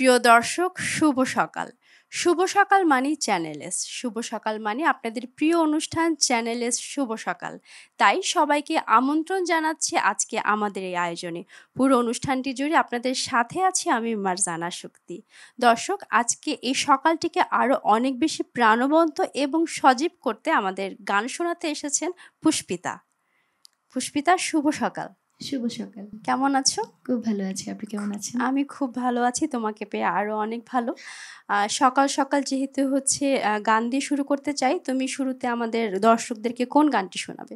প্রিয় দর্শক, শুভ সকাল। শুভ সকাল মানেই চ্যানেল এস। শুভ সকাল মানে আপনাদের প্রিয় অনুষ্ঠান চ্যানেল এস শুভ সকাল। তাই সবাইকে আমন্ত্রণ জানাচ্ছি আজকে আমাদের এই আয়োজনে। পুরো অনুষ্ঠানটি জুড়ে আপনাদের সাথে আছি আমি মারজানা শক্তি। দর্শক, আজকে এই সকালটিকে আরও অনেক বেশি প্রাণবন্ত এবং সজীব করতে আমাদের গান শোনাতে এসেছেন পুষ্পিতা। পুষ্পিতা, শুভ সকাল। শুভ সকাল। কেমন আছো? খুব ভালো আছি, আপনি কেমন আছেন? আমি খুব ভালো আছি, তোমাকে পেয়ে আরও অনেক ভালো। সকাল সকাল যেহেতু গান দিয়ে শুরু করতে চাই, তুমি শুরুতে আমাদের দর্শকদেরকে কোন গানটি শোনাবে?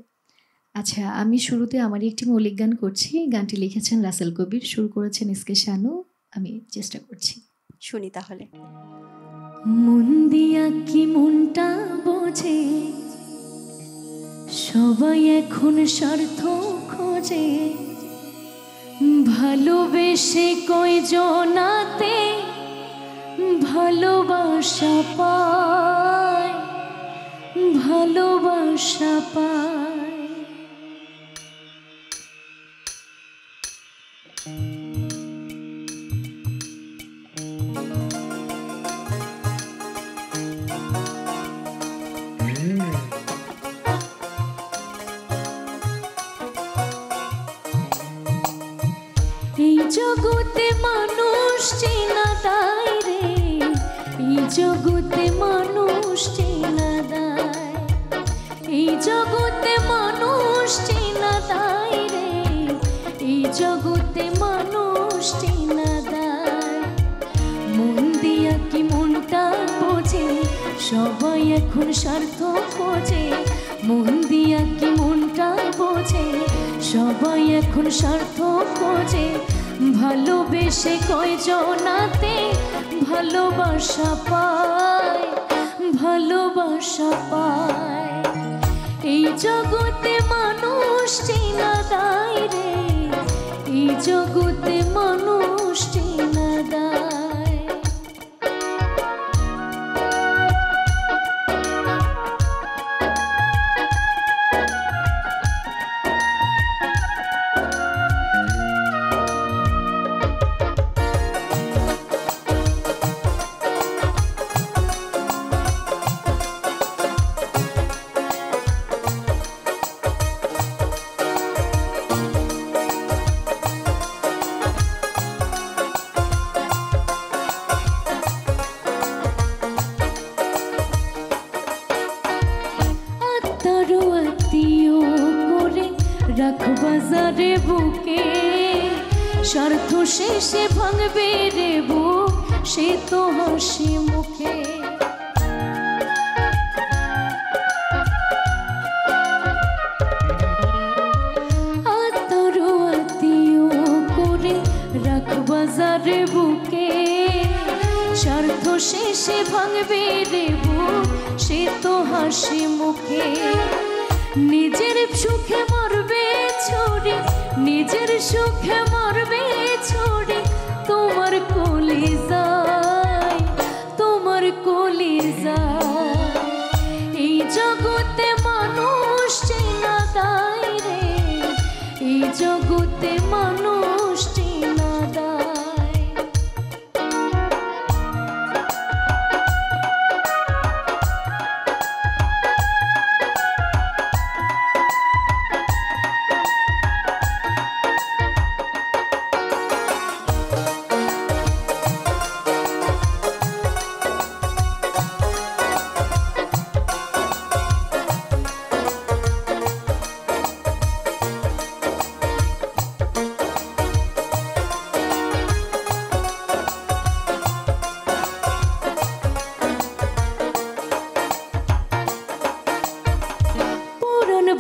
আচ্ছা, আমি শুরুতে আমারই একটি মৌলিক গান করছি। গানটি লিখেছেন রাসেল কবির, সুর করেছেন এসকে শানু। আমি চেষ্টা করছি, শুনি তাহলে। মন দিয়া কি মনটা বোঝে, সবাই এখন স্বার্থ খোঁজে, ভালোবেসে কয়জনাতে ভালোবাসা পায়, ভালোবাসা পায়। এই জগতে মানুষ চেনা দায় রে, এই জগতে মানুষ চেনা দায়, এই জগতে মানুষ চেনা দায় রে, এই জগতে মানুষ চেনা দায়। মন দিয়া কি মনটা বোঝে, সবাই এখন স্বার্থ খোঁজে, মন দিয়া কি মনটা বোঝে, সবাই এখন স্বার্থ খোঁজে, ভালোবেসে কয়জনাতে ভালোবাসা পায়, ভালোবাসা পায়। এই জগতে মানুষ চেনা দায় রে, এই জগতে মানুষ চেনা দায়। রাখ বাজারে বুকে, স্বার্থ শেষে ভাঙবে রে বুক, সে তো হাসি মুখে। আত্মারও আত্মীয় করে রাখ বাজারে বুকে, স্বার্থ শেষে ভাঙবে রে বুক, সে তো হাসি মুখে। নিজের সুখে মরবে ছড়ে, নিজের সুখে মরবে ছড়ে, তোমার কলিজায়, তোমার কলিজায়। এই জগতে মানুষ চেনা দায় রে, এই জগতে মানুষ চেনা দায়।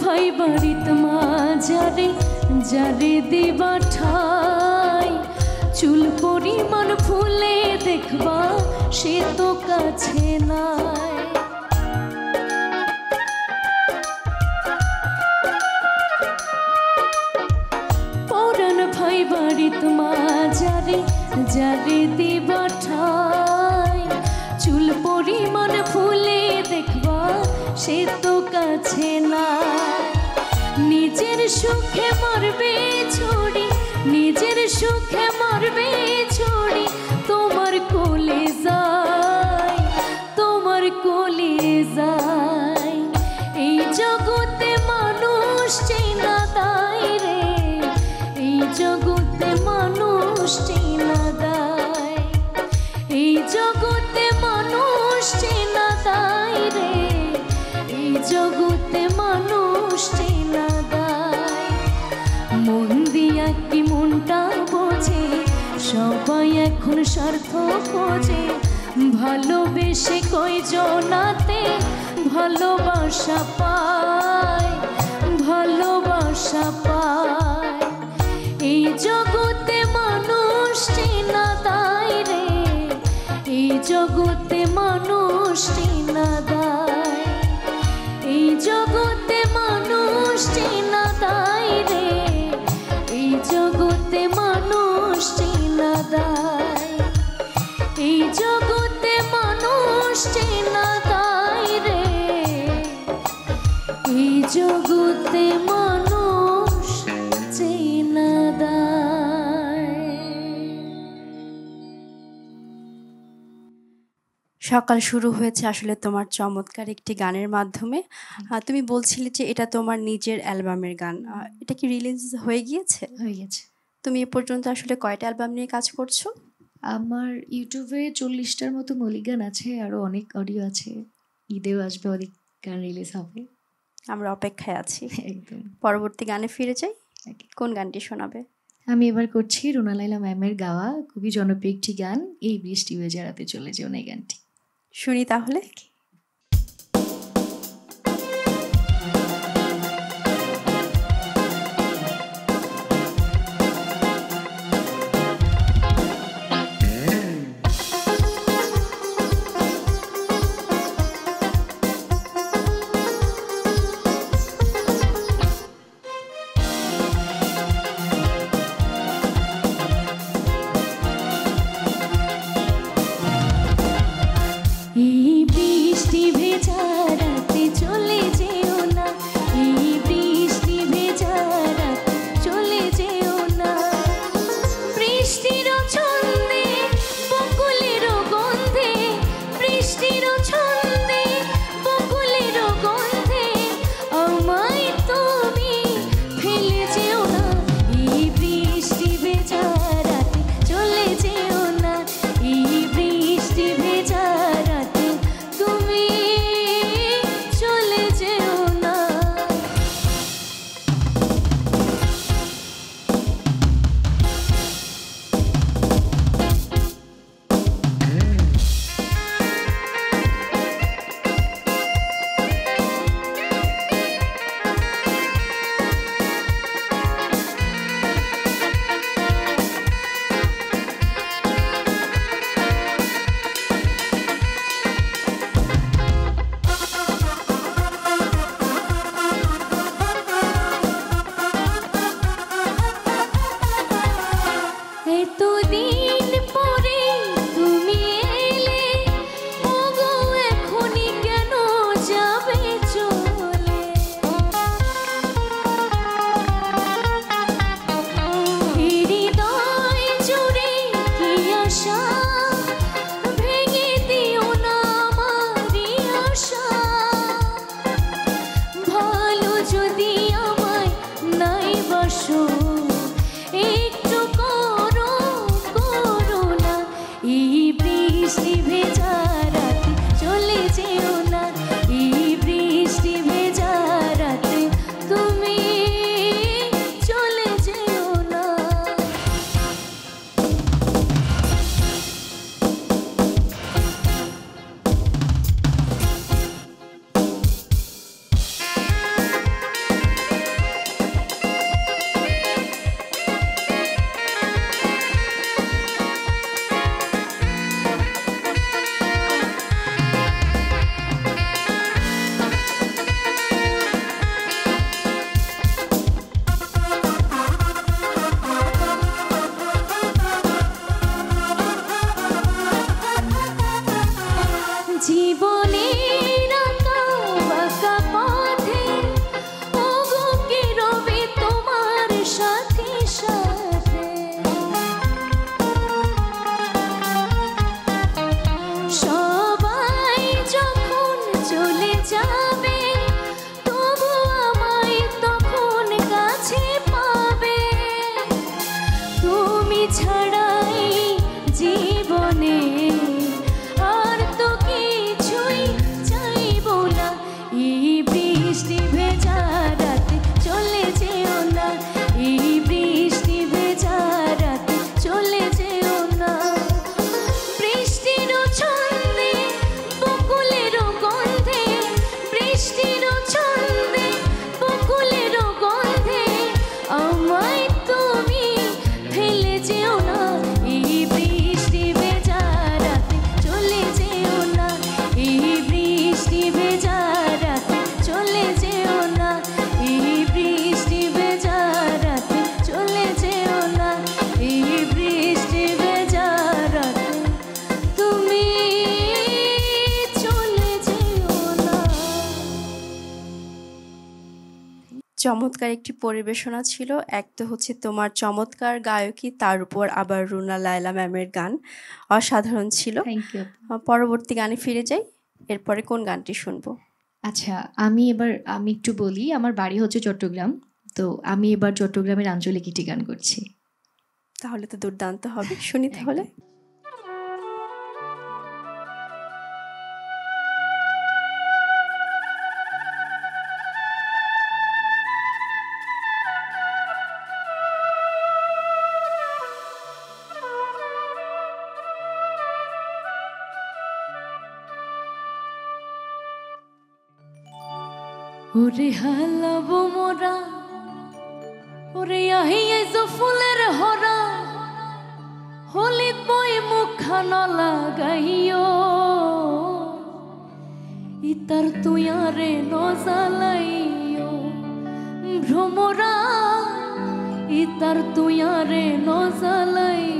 ভাই বাড়িত মা যারে, যারে দিবা ঠাই, চুল পরিমাণ ফুলে দেখবা সে তো কাছে নাই। পরাণ ভাই বাড়িত মা যারে, যারে দিবা ঠাই, চুল পরিমাণ ফুলে দেখবা সে তো কাছে না। নিজের সুখে মরবে ছড়ি, নিজের সুখে মরবে ছড়ি, তোমার তোমার কোলে যাই, তোমার কোলে যাই। এই জগতে মানুষ চেনা দায় রে, এই জগতে মানুষ চেনা দায়, এই জগতে মানুষ চেনা দায় রে, এই জগতে মানুষ চেনা দায়। মন দিয়া কি মনটা বোঝে, সবাই এখন স্বার্থ খোঁজে। ভালোবেসে কয়জনাতে ভালোবাসা পায়, ভালোবাসা পায়। এই জগতে মানুষ চেনা দায় রে, এই জগতে মানুষ চেনা দায়, এই জগতে মানুষ চেনা দায় রে, এই জগতে মানুষ চেনা দায়, এই জগতে মানুষ চেনা দায় রে, এই জগতে মানুষ চেনা দায়। সকাল শুরু হয়েছে আসলে তোমার চমৎকার একটি গানের মাধ্যমে। তুমি বলছিলে যে এটা তোমার নিজের অ্যালবামের গান। এটা কি রিলিজ হয়ে গিয়েছে? হয়ে গেছে। তুমি এ পর্যন্ত আসলে কয়টা অ্যালবাম নিয়ে কাজ করছো? আমার ইউটিউবে 40টার মতো মৌলিক গান আছে, আরো অনেক অডিও আছে। ঈদেও আসবে, অনেক গান রিলিজ হবে। আমরা অপেক্ষায় আছি। একদম। পরবর্তী গানে ফিরে যাই। Okay. কোন গানটি শোনাবে? আমি এবার করছি রুনা লায়লা ম্যামের গাওয়া খুবই জনপ্রিয় একটি গান, এই বৃষ্টি ভেজা রাতে চলে যেও না, এই গানটি শুনি তাহলে। এই যাবে, তবু আমায় তখন কাছে পাবে। তুমি ছাড়াই জীবনে আর তো কিছুই চাইবো না। এই বৃষ্টি ভেজা রাতে চলে যেও না, এই বৃষ্টি ভেজা রাতে চলে যেও না। বৃষ্টির ছন্দে বকুলের গন্ধে, বৃষ্টির ছন্দে বকুলের গন্ধে আমায় তুমি ফেলে যেও না। এই বৃষ্টি ভেজা রাতে চলে যেও না, এই বৃষ্টি ভেজা রাতে চলে যেও না, এই বৃষ্টি ভেজা রাতে চলে যেও না, এই বৃষ্টি ভেজা রাতে তুমি চলে যেও না। চমৎকার একটি পরিবেশনা ছিল। এক তো হচ্ছে তোমার চমৎকার গায়কী, তার উপর আবার রুনা লায়লা ম্যামের গান অসাধারণ ছিল। Thank you. পরবর্তী গানে ফিরে যাই। এরপরে কোন গানটি শুনবো? আচ্ছা, আমি একটু বলি, আমার বাড়ি হচ্ছে চট্টগ্রাম, তো আমি এবার চট্টগ্রামের আঞ্চলিক একটি গান করছি। তাহলে তো দুর্দান্ত হবে, শুনি তাহলে। ওরে হালাবো মোরা, ওরে আহিয়ে ফুলের হরা, হলিত বই মুখখান লাগাইও, ইতার তুয়ারে নজালাইও ভ্রমরা, ইতার তুয়ারে নজালাইও।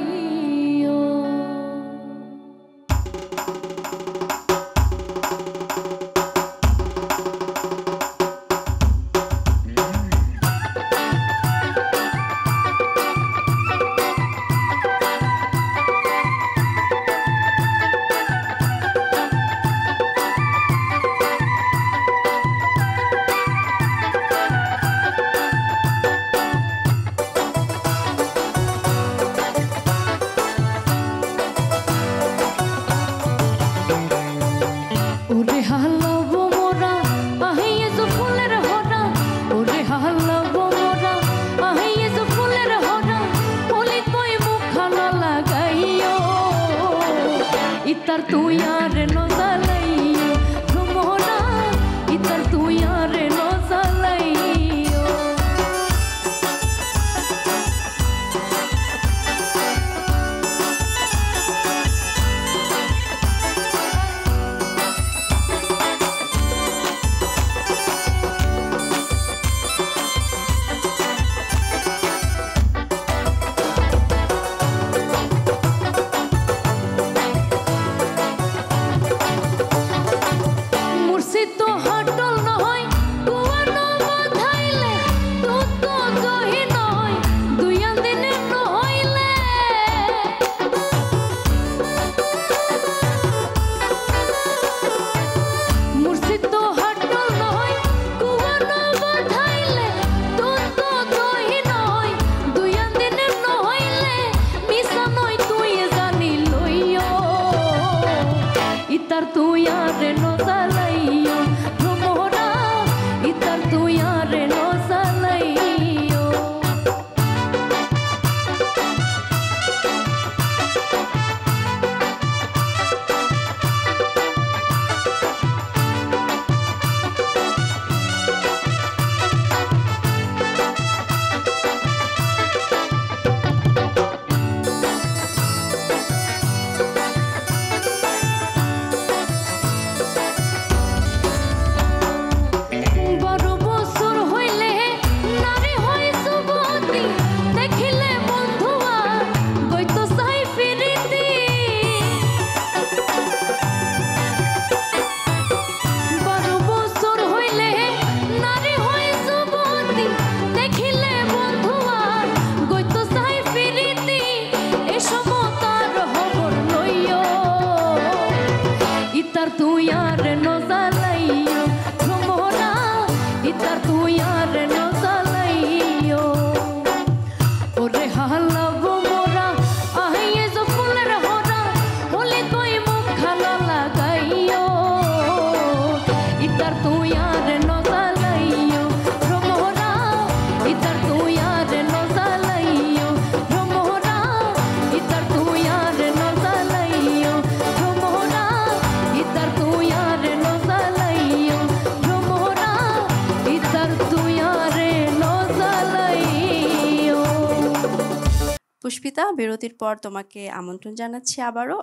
পুষ্পিতা, বিরতির পর তোমাকে আমন্ত্রণ জানাচ্ছি আবারও।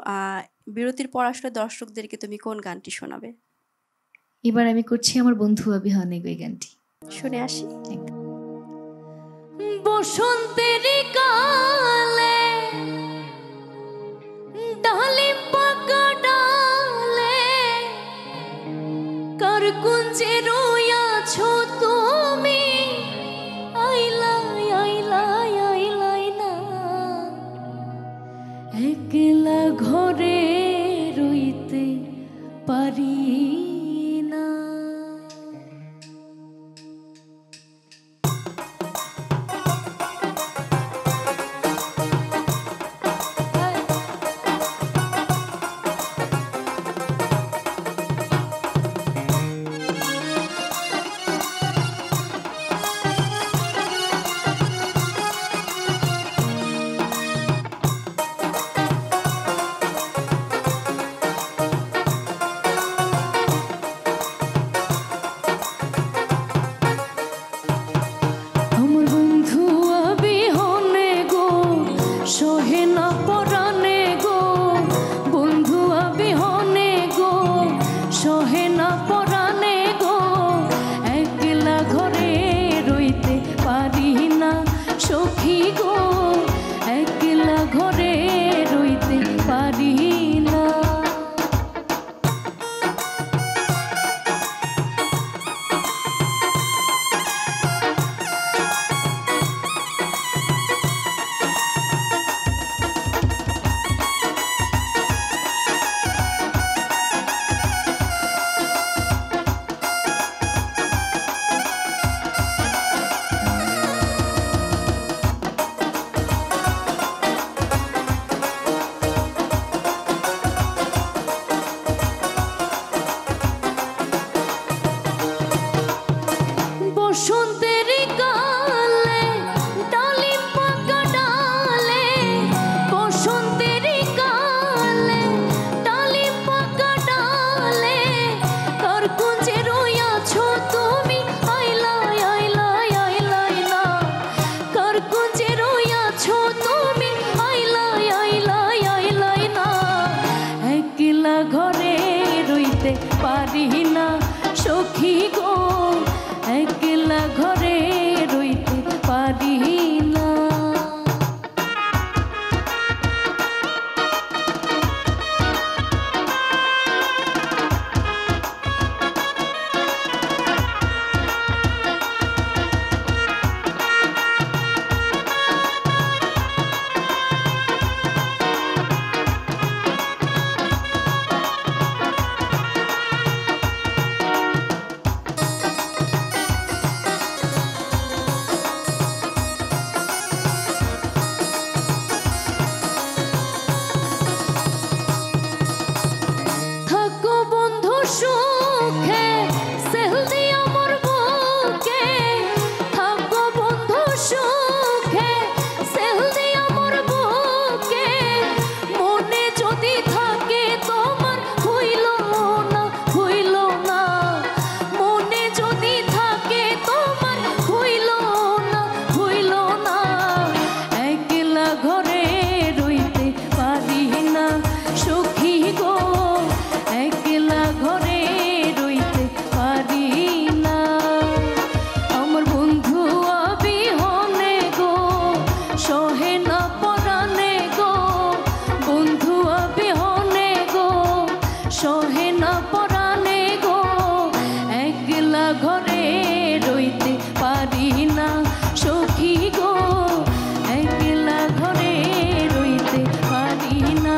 বিরতির পর আসলে দর্শকদেরকে তুমি কোন গানটি শোনাবে? এবার আমি করছি আমার বন্ধু অবিহনে এই গানটি। শুনে আসি। বসন্তের কালে ডালিম পাকা ডালে কার কুঞ্জে রইয়াছো তুমি, আইলাই আইলাই আইলাই না, একলা ঘরে রইতে পারি না। আমার বন্ধু অবিহনে গো সহে না পরাণে গো, বন্ধু অবিহনে গো সহে না পরাণে গো, একলা ঘরে রইতে পারি না সখী গো, একলা ঘরে রইতে পারি না। বসন্তের কালে ডালিম পাকা ডালে, বসন্তের কালে ডালিম পাকা ডালে কার কুঞ্জে রইয়াছো তুমি, আইলাই আইলাই আইলাই না, কার কুঞ্জে রইয়াছো তুমি, আইলাই আইলাই আইলাই না, একলা ঘরে রইতে পারি না সখী গো, একলা ঘরে রইতে পারি না। থাকো বন্ধু সুখে সেল দিয়া মোর বুকে, থাকো বন্ধু সুখে সেল দিয়া মোর বুকে, মনে যদি থাকে তোমার হইল না হইল না, মনে যদি থাকে তোমার হইল না হইল না, একলা ঘরে রইতে পারি না সখী গো, একলা ঘরে রইতে পারি না। আমার বন্ধু অবিহনে গো সহে না পরাণে গো, বন্ধু অবিহনে গো সহে না পরাণে গো, একলা ঘরে রইতে পারি না সখী গো, একলা ঘরে রইতে পারি না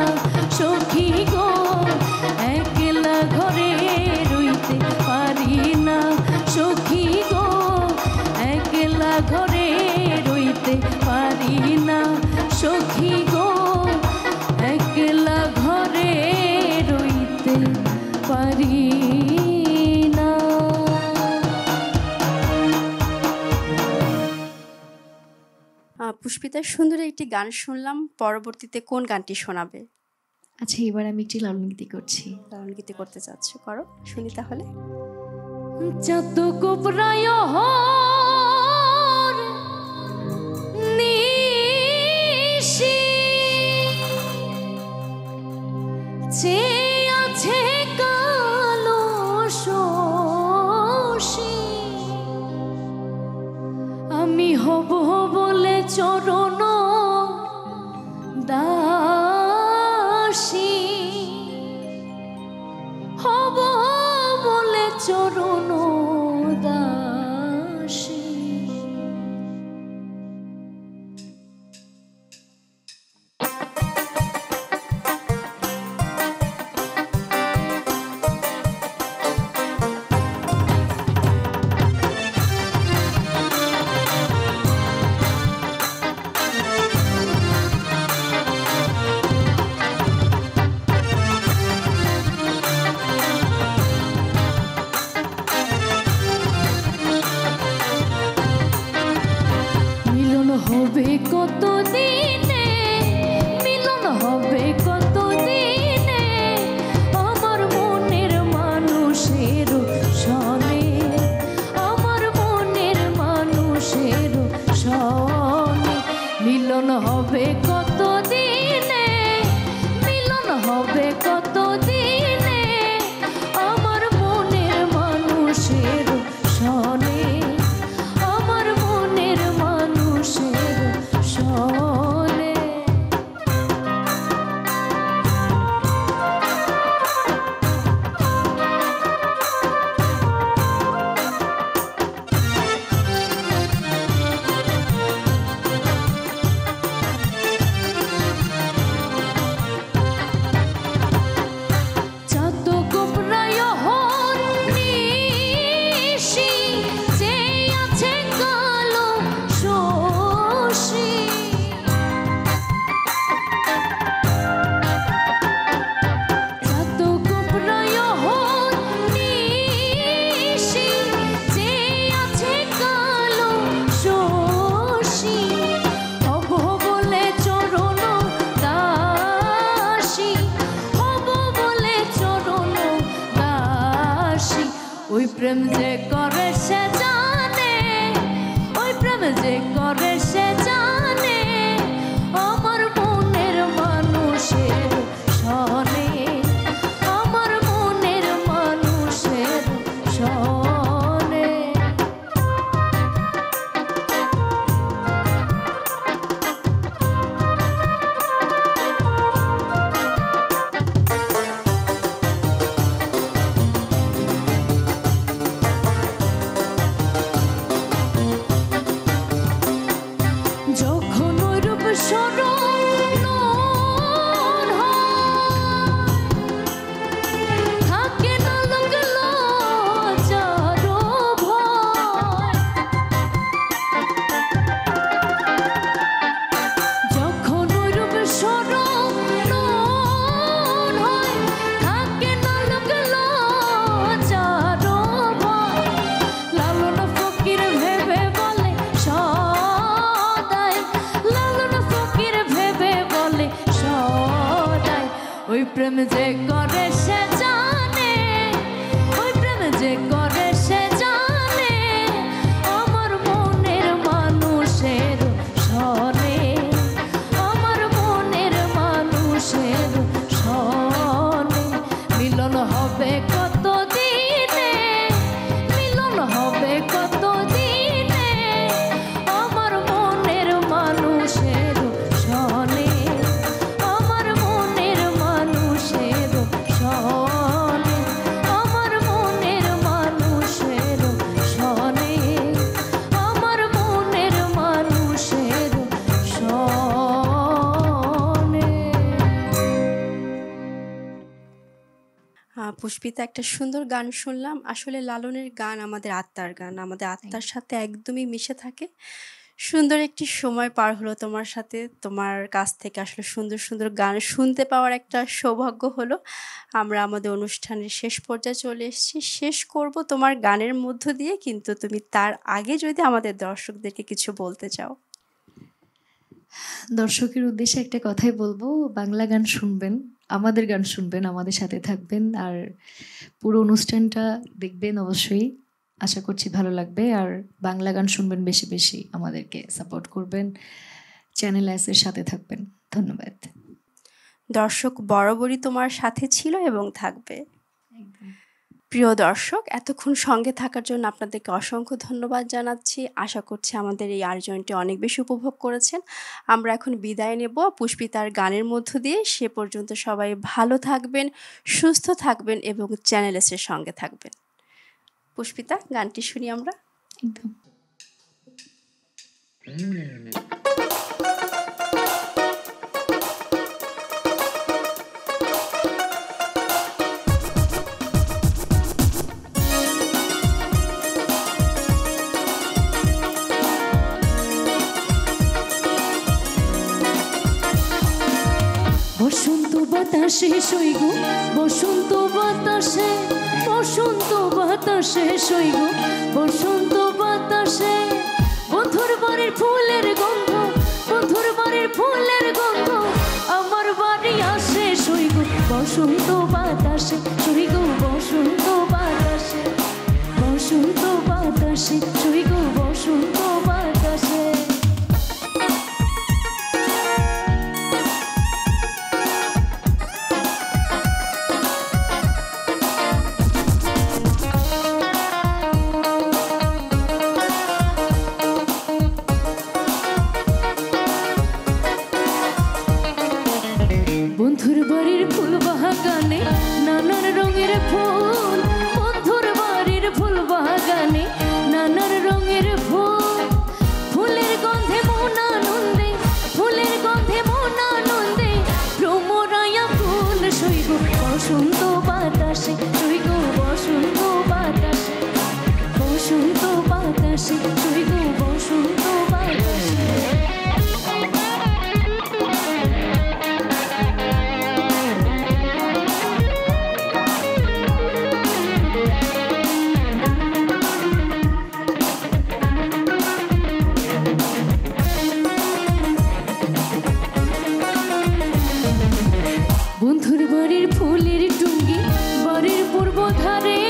সখী গো, একলা ঘরে রইতে পারি না সখী গো, একলা ঘরে রইতে পারি না সখী গো, একলা ঘরে রইতে পারি না। পুষ্পিতা, সুন্দর একটি গান শুনলাম, পরবর্তীতে কোন গানটি শোনাবে? আচ্ছা, এবার আমি একটি লালন গীতি করছি। লালন গীতি করতে চাচ্ছ, করো, শুনি তাহলে। যত গোপরায় হর নিশি যে আছে কালো শশী, আমি হব বলে চরণ দাসী, হব বলে চরণ দাসী। মিলন হবে কত দিনে, মিলন হবে কত দিনে, আমার মনের মানুষের সনে, আমার মনের মানুষের সনে। মিলন হবে কত দিনে, মিলন হবে কত দিনে, আমার মনের মানুষের সনে, আমার মনের মানুষের সনে। যত গোপরায় হর নিশি যে আছে কালো শশী, যত গোপরায় হর নিশি যে আছে কালো শশী, হব বলে চরণ দাসী, হব বলে চরণ দাসী। ওই প্রেম যে করে সে জানে, ওই প্রেম যে করে সে জানে, আমার মনের মানুষের সনে, আমার মনের মানুষের সনে। যখন ওই রূপ স্মরণ হয়, থাকে না লোক লজ্জার ভয়। যখন ওই রূপ স্মরণ হয়, থাকে না লোক লজ্জার ভয়। লালন ফকির ভেবে বলে সদাই, লালন ফকির ভেবে বলে সদাই, ওই প্রেম যে করে সে জানে, ওই প্রেম যে করে সে জানে, আমার মনের মানুষের সনে, আমার মনের মানুষের সনে। মিলন হবে কত দিনে, মিলন হবে কত দিনে, আমার মনের মানুষের সনে, আমার মনের মানুষের সনে, আমার মনের মানুষের সনে, আমার মনের মানুষের সনে। পুষ্পিতা, একটা সুন্দর গান শুনলাম। আসলে লালনের গান আমাদের আত্মার গান, আমাদের আত্মার সাথে একদমই মিশে থাকে। সুন্দর একটি সময় পার হলো তোমার সাথে। তোমার কাছ থেকে আসলে সুন্দর সুন্দর গান শুনতে পাওয়ার একটা সৌভাগ্য হলো। আমরা আমাদের অনুষ্ঠানের শেষ পর্যায়ে চলে এসেছি। শেষ করব তোমার গানের মধ্য দিয়ে, কিন্তু তুমি তার আগে যদি আমাদের দর্শকদেরকে কিছু বলতে চাও। দর্শকের উদ্দেশ্যে একটা কথাই বলবো, বাংলা গান শুনবেন, আমাদের গান শুনবেন, আমাদের সাথে থাকবেন, আর পুরো অনুষ্ঠানটা দেখবেন অবশ্যই। আশা করছি ভালো লাগবে। আর বাংলা গান শুনবেন বেশি বেশি, আমাদেরকে সাপোর্ট করবেন, চ্যানেল এস এর সাথে থাকবেন। ধন্যবাদ। দর্শক বরাবরই তোমার সাথে ছিল এবং থাকবে। প্রিয় দর্শক, এতক্ষণ সঙ্গে থাকার জন্য আপনাদেরকে অসংখ্য ধন্যবাদ জানাচ্ছি। আশা করছি আমাদের এই আয়োজনটি অনেক বেশি উপভোগ করেছেন। আমরা এখন বিদায় নেব পুষ্পিতার গানের মধ্য দিয়ে। সে পর্যন্ত সবাই ভালো থাকবেন, সুস্থ থাকবেন এবং চ্যানেল এস এর সঙ্গে থাকবেন। পুষ্পিতা, গানটি শুনি আমরা। একদম। বসন্ত বাতাসে সইগ, বসন্ত বাতাসে, বসন্ত বাতাসে সইগ, বসন্ত বাতাসে বন্ধুর বাড়ির ফুলের গন্ধ, বন্ধুর বাড়ির ফুলের গন্ধ আমার বাড়ি আসে সইগ, বসন্ত বাতাসে সইগ, বসন্ত বাতাসে, বসন্ত বাতাসে সইগ, বসন্ত বাতাসে। বন্ধুর বাড়ির ফুল বাগানে নানান রঙের ফুল, বন্ধুর বাড়ির ফুল বাগানে নানান রঙের ফুল, ফুলের গন্ধে মন আনন্দে, ফুলের গন্ধে মন আনন্দে ভ্রমরায়া ফুল সইগ, বসন্ত বাতাসে সইগ, বসন্ত বাতাসে, বসন্ত বাতাসে সইগ, বসন্ত বাতাসে। বন্ধুর বাড়ির ফুলের টুঙ্গি বাড়ির পূর্ব ধারে,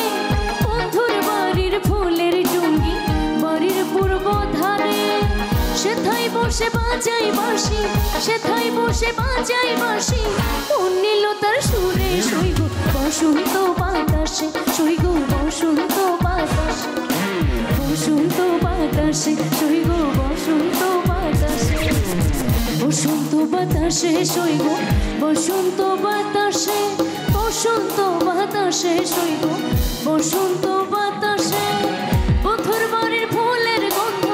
বন্ধুর বাড়ির ফুলের টুঙ্গি বাড়ির পূর্ব ধারে, সেথায় বসে বাজাই বাঁশি, সেথায় বসে বাজাই বাঁশি নীলতার সুরে সইগ, বসন্ত বাতাসে সইগ, বসন্ত বাতাসে, বসন্ত বাতাসে সইগ, বসন্ত বাতাসে, বসন্ত বাতাসে সইগ, বসন্ত বাতাসে, বসন্ত বাতাসে সইগ, বসন্ত বাতাসে বন্ধুর বাড়ির ফুলের গন্ধ,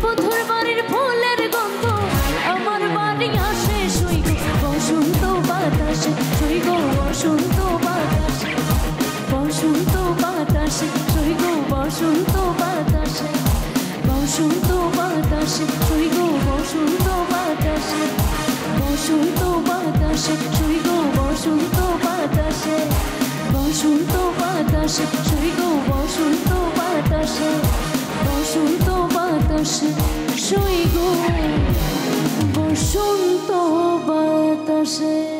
বন্ধুর বাড়ির ফুলের গন্ধ আমার বাড়ি আসে সইগ, বসন্ত বাতাসে সইগ, বসন্ত বাতাসে, বসন্ত বাতাসে সইগ, বসন্ত বাতাসে, বসন্ত বাতাসে সইগ, বসন্ত বাতাসে, বসন্ত বাতাসে সইগ, বসন্ত বাতাসে, বসন্ত বাতাসে সইগ, বসন্ত বাতাসে, বসন্ত বাতাসে সইগ, বসন্ত বাতাসে।